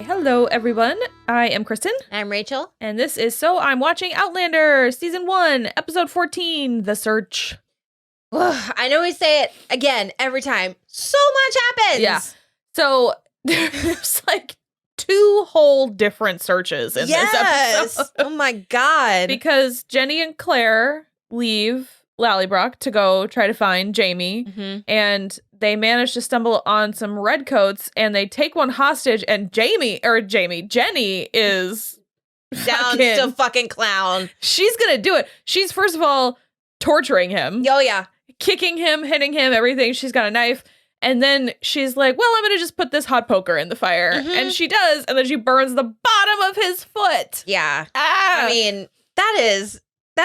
Hello, everyone. I am Kristen. I'm Rachel. And this is So I'm Watching Outlander, Season 1, Episode 14, The Search. Ugh, I know we say it again every time. So much happens. Yeah. So there's like 2 whole different searches in this episode. Oh my God. Because Jenny and Claire leave Lallybroch to go try to find Jamie. Mm-hmm. And they manage to stumble on some redcoats and they take one hostage, and Jenny is down to fucking clown. She's gonna do it. She's first of all torturing him. Oh yeah. Kicking him, hitting him, everything. She's got a knife. And then she's like, well, I'm gonna just put this hot poker in the fire. Mm-hmm. And she does, and then she burns the bottom of his foot. Yeah. Ah! I mean, that is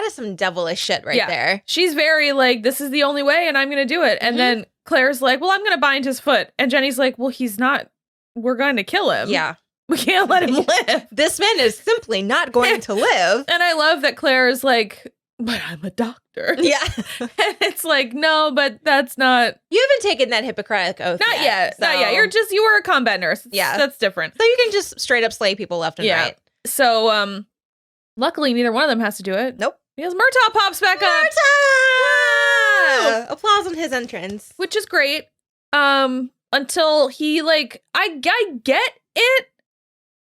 some devilish shit right there. She's very like, this is the only way and I'm gonna do it. And then Claire's like, well, I'm gonna bind his foot. And Jenny's like, well, he's not, we're going to kill him. Yeah. We can't let him live. This man is simply not going to live. And I love that Claire is like, but I'm a doctor. Yeah. And it's like, no, but that's not. You haven't taken that Hippocratic oath Not yet. So. Not yet. You were a combat nurse. Yeah. That's different. So you can just straight up slay people left and right. So, luckily neither one of them has to do it. Nope. Because Murtaugh pops back up. Murtaugh! Applause on his entrance. Which is great. Until he like, I get it,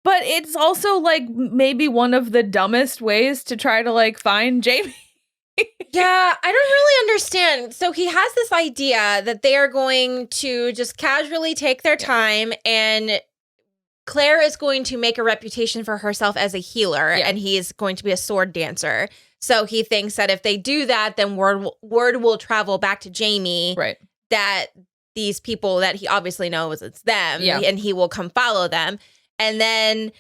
but it's also like maybe one of the dumbest ways to try to like find Jamie. Yeah, I don't really understand. So he has this idea that they are going to just casually take their time, and Claire is going to make a reputation for herself as a healer, and he is going to be a sword dancer. So he thinks that if they do that, then word will travel back to Jamie, Right. that these people that he obviously knows it's them, Yeah. and he will come follow them. And then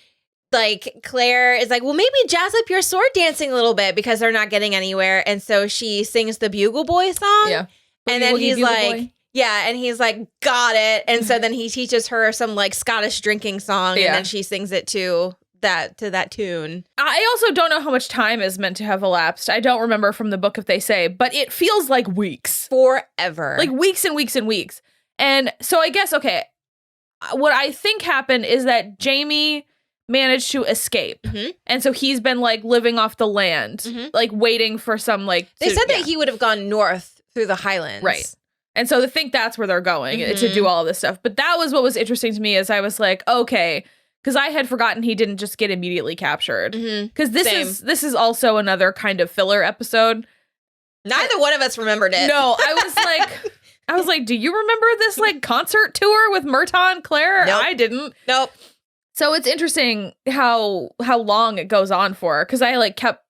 like Claire is like, well, maybe jazz up your sword dancing a little bit because they're not getting anywhere. And so she sings the Bugle Boy song. Yeah. And then he's Bugle like, Boy. yeah. And he's like, got it. And so then he teaches her some like Scottish drinking song. Yeah. And then she sings it to that tune. I also don't know how much time is meant to have elapsed. I don't remember from the book if they say, but it feels like weeks. Forever. Like weeks and weeks and weeks. And so I guess, okay, what I think happened is that Jamie managed to escape. Mm-hmm. And so he's been like living off the land, like waiting for some like... They said that he would have gone north through the Highlands. Right. And so I think that's where they're going to do all this stuff. But that was what was interesting to me is I was like, okay, because I had forgotten he didn't just get immediately captured. Because this is also another kind of filler episode. Neither one of us remembered it. No, I was like, do you remember this like concert tour with Murtaugh and Claire? Nope. I didn't. Nope. So it's interesting how long it goes on for, because I like kept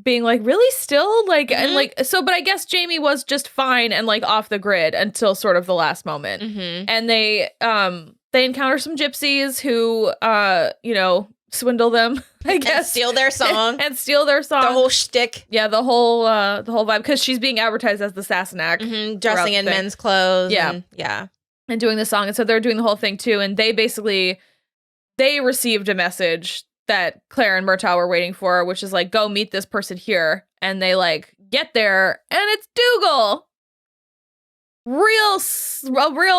being like, really still like and like so, but I guess Jamie was just fine and like off the grid until sort of the last moment, and they encounter some gypsies who swindle them, I guess, and steal their song, and steal their song, the whole shtick, the whole vibe, because she's being advertised as the Sassenach, dressing in men's clothes, and doing the song, and so they're doing the whole thing too, and they received a message that Claire and Murtaugh were waiting for, which is like, go meet this person here. And they like get there and it's Dougal. A real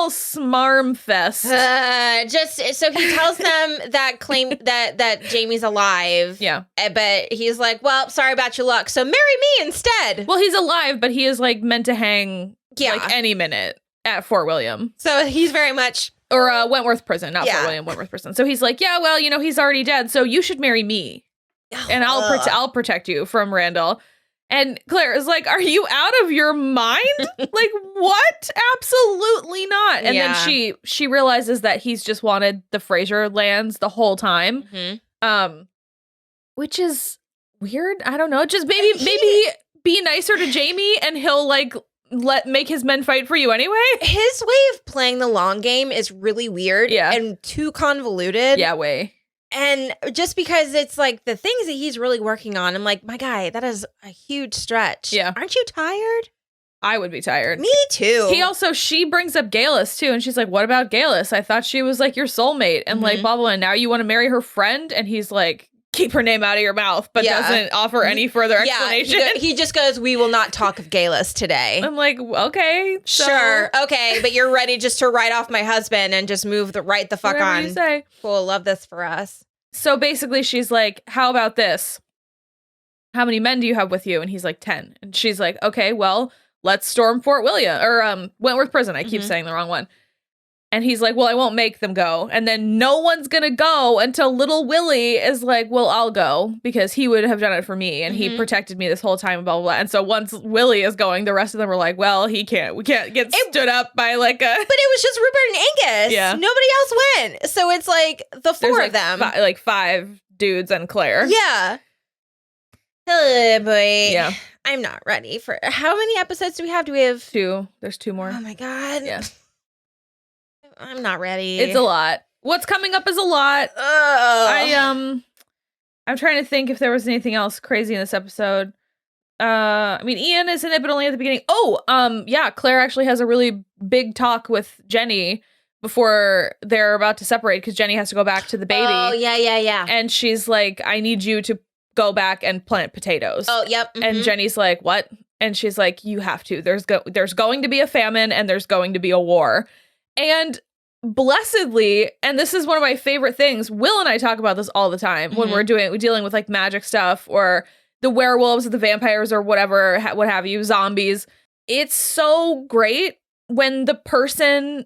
smarm fest. Just so he tells them that Jamie's alive. Yeah. But he's like, well, sorry about your luck. So marry me instead. Well, he's alive, but he is like meant to hang like any minute at Fort William. So he's very much... Or Wentworth Prison, not Fort William, Wentworth Prison. So he's like, yeah, well, he's already dead, so you should marry me. And I'll protect you from Randall. And Claire is like, are you out of your mind? Like, what? Absolutely not. And then she realizes that he's just wanted the Fraser lands the whole time. Which is weird. I don't know. Just maybe be nicer to Jamie and he'll like make his men fight for you anyway. His way of playing the long game is really weird and too convoluted. Yeah, way. And just because it's like the things that he's really working on, I'm like, my guy, that is a huge stretch. Yeah. Aren't you tired? I would be tired. Me too. She brings up Galus too, and she's like, what about Galus? I thought she was like your soulmate and like blah, blah, and now you want to marry her friend? And he's like, keep her name out of your mouth, but doesn't offer any further explanation. He just goes, we will not talk of Galus today. I'm like, okay. Sure. Okay. But you're ready just to write off my husband and just move right the fuck on. You say. Cool. Love this for us. So basically she's like, how about this? How many men do you have with you? And he's like, 10. And she's like, okay, well, let's storm Fort William or Wentworth Prison. I keep saying the wrong one. And he's like, well, I won't make them go. And then no one's going to go until little Willie is like, well, I'll go because he would have done it for me. And he protected me this whole time, blah, blah, blah. And so once Willie is going, the rest of them are like, well, we can't get stood up by like a. But it was just Rupert and Angus. Yeah. Nobody else went. So it's like the four of them. Like 5 dudes and Claire. Yeah. Oh, boy. Yeah. I'm not ready for. How many episodes do we have? Do we have 2? There's 2 more. Oh my God. Yeah. I'm not ready. It's a lot. What's coming up is a lot. I'm trying to think if there was anything else crazy in this episode. I mean, Ian is in it, but only at the beginning. Yeah, Claire actually has a really big talk with Jenny before they're about to separate because Jenny has to go back to the baby. Oh, yeah. And she's like, I need you to go back and plant potatoes. Oh, yep. Mm-hmm. And Jenny's like, what? And she's like, you have to. There's going to be a famine and there's going to be a war. And blessedly, and this is one of my favorite things, Will and I talk about this all the time when we're dealing with like magic stuff or the werewolves or the vampires or whatever, what have you, zombies. It's so great when the person,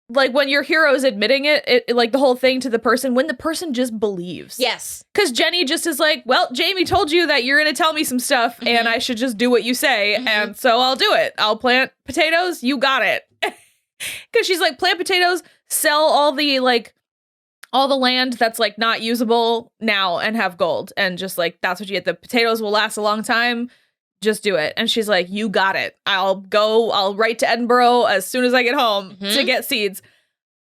like when your hero is admitting it, like the whole thing to the person, when the person just believes. Yes. Because Jenny just is like, well, Jamie told you that you're going to tell me some stuff and I should just do what you say. And so I'll do it. I'll plant potatoes. You got it. Because she's like, plant potatoes, sell all the land that's like not usable now and have gold. And just like, that's what you get. The potatoes will last a long time. Just do it. And she's like, you got it. I'll write to Edinburgh as soon as I get home to get seeds.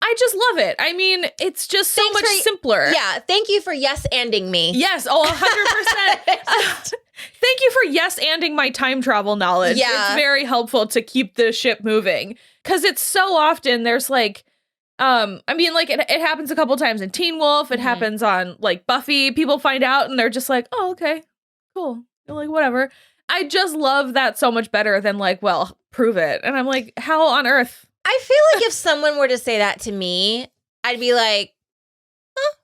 I just love it. I mean, it's just so much simpler. Yeah. Thank you for yes-anding me. Yes. Oh, 100%. Thank you for yes-anding my time travel knowledge. Yeah. It's very helpful to keep the ship moving. Because it's so often there's like, I mean, like it happens a couple times in Teen Wolf. It happens on like Buffy. People find out and they're just like, oh, okay, cool. Like, whatever. I just love that so much better than like, well, prove it. And I'm like, how on earth? I feel like if someone were to say that to me, I'd be like, huh?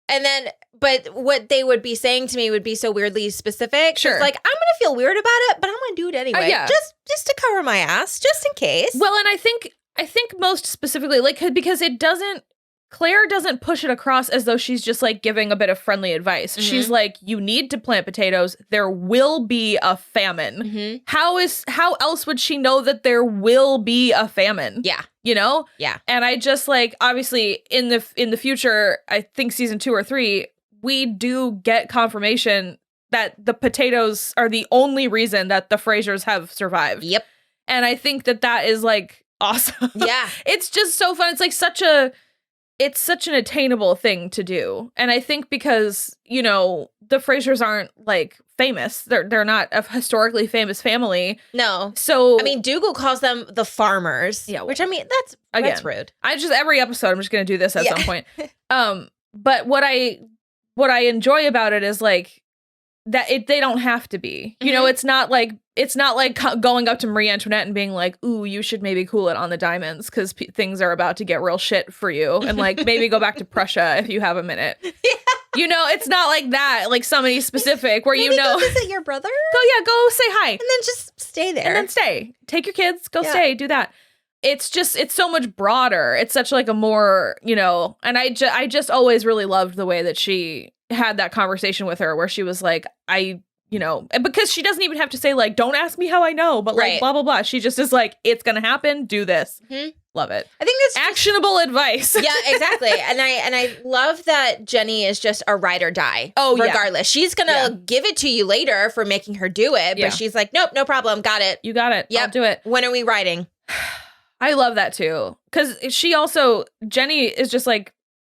And then, but what they would be saying to me would be so weirdly specific. Sure. It's like, I'm going to feel weird about it, but I'm going to do it anyway. Yeah. Just to cover my ass, just in case. Well, and I think most specifically, like, because Claire doesn't push it across as though she's just like giving a bit of friendly advice. She's like, you need to plant potatoes. There will be a famine. How else would she know that there will be a famine? Yeah. You know? Yeah. And I just like, obviously in the future, I think season 2 or 3, we do get confirmation that the potatoes are the only reason that the Frasers have survived. Yep. And I think that is like awesome. Yeah. It's just so fun. It's like it's such an attainable thing to do. And I think because, you know, the Frasers aren't like famous. They're not a historically famous family. No. So I mean, Dougal calls them the farmers. Yeah. Which I mean, that's rude. Every episode I'm just gonna do this at some point. But what I enjoy about it is like that they don't have to be. You know, it's not like going up to Marie Antoinette and being like, ooh, you should maybe cool it on the diamonds because things are about to get real shit for you. And like, maybe go back to Prussia if you have a minute. Yeah. You know, it's not like that, like somebody specific where maybe go visit your brother? Go say hi. And then just stay there. And then stay. Take your kids, stay, do that. It's so much broader. It's such like a more, you know, and I just always really loved the way that she had that conversation with her where she was like, you know, because she doesn't even have to say like, don't ask me how I know, but like blah, blah, blah. She just is like, it's going to happen. Do this. Love it. I think that's actionable advice. Yeah, exactly. And I love that Jenny is just a ride or die. Oh, regardless. She's going to give it to you later for making her do it. But she's like, nope, no problem. Got it. You got it. Yep. I'll do it. When are we riding? I love that too. Because Jenny is just like,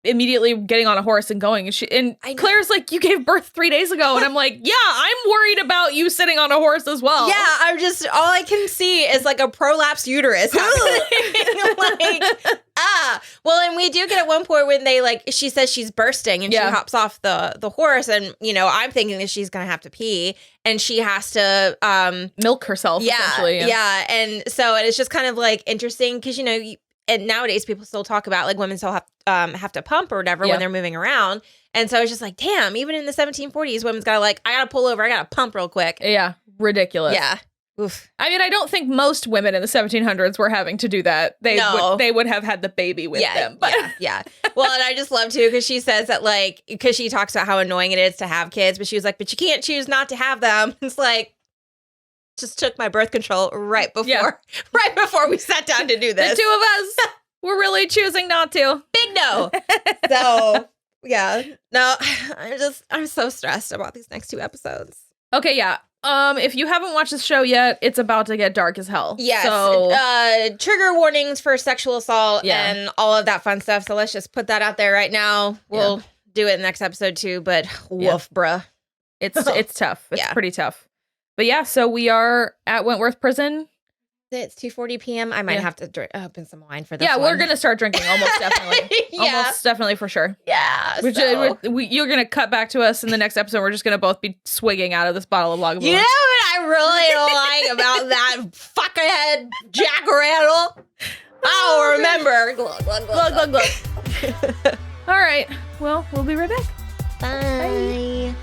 immediately getting on a horse and going, and Claire's like, you gave birth 3 days ago, and I'm like, yeah, I'm worried about you sitting on a horse as well. Yeah, I'm just, all I can see is like a prolapsed uterus happening. Like, Yeah. Well, and we do get at one point when she says she's bursting and she hops off the horse, and I'm thinking that she's gonna have to pee and she has to milk herself. Essentially. Yeah. And so it's just kind of like interesting because and nowadays people still talk about like women still have to pump or whatever when they're moving around. And so it's just like, damn, even in the 1740s, women's got I gotta pull over, I gotta pump real quick. Yeah, ridiculous. Yeah. Oof. I mean, I don't think most women in the 1700s were having to do that. They would have had the baby with them. But. Yeah. Well, and I just love too because she says that because she talks about how annoying it is to have kids, but she was like, but you can't choose not to have them. It's like, just took my birth control right before we sat down to do this. The two of us, we're really choosing not to. Big no. So yeah, no, I'm so stressed about these next 2 episodes. Okay, yeah. If you haven't watched this show yet, it's about to get dark as hell. Yes. So, trigger warnings for sexual assault and all of that fun stuff. So let's just put that out there right now. We'll do it in the next episode too, but woof, bruh. It's tough. It's pretty tough. But yeah, so we are at Wentworth Prison. It's 2:40 p.m. I might have to open some wine for this one. We're going to start drinking almost definitely. Almost definitely for sure. Yeah. You're going to cut back to us in the next episode. We're just going to both be swigging out of this bottle of Lagavulin. You know what I really don't like about that fuckhead Jack Randall? I'll remember. Glug, glug, glug, glug, glug. All right. Well, we'll be right back. Bye.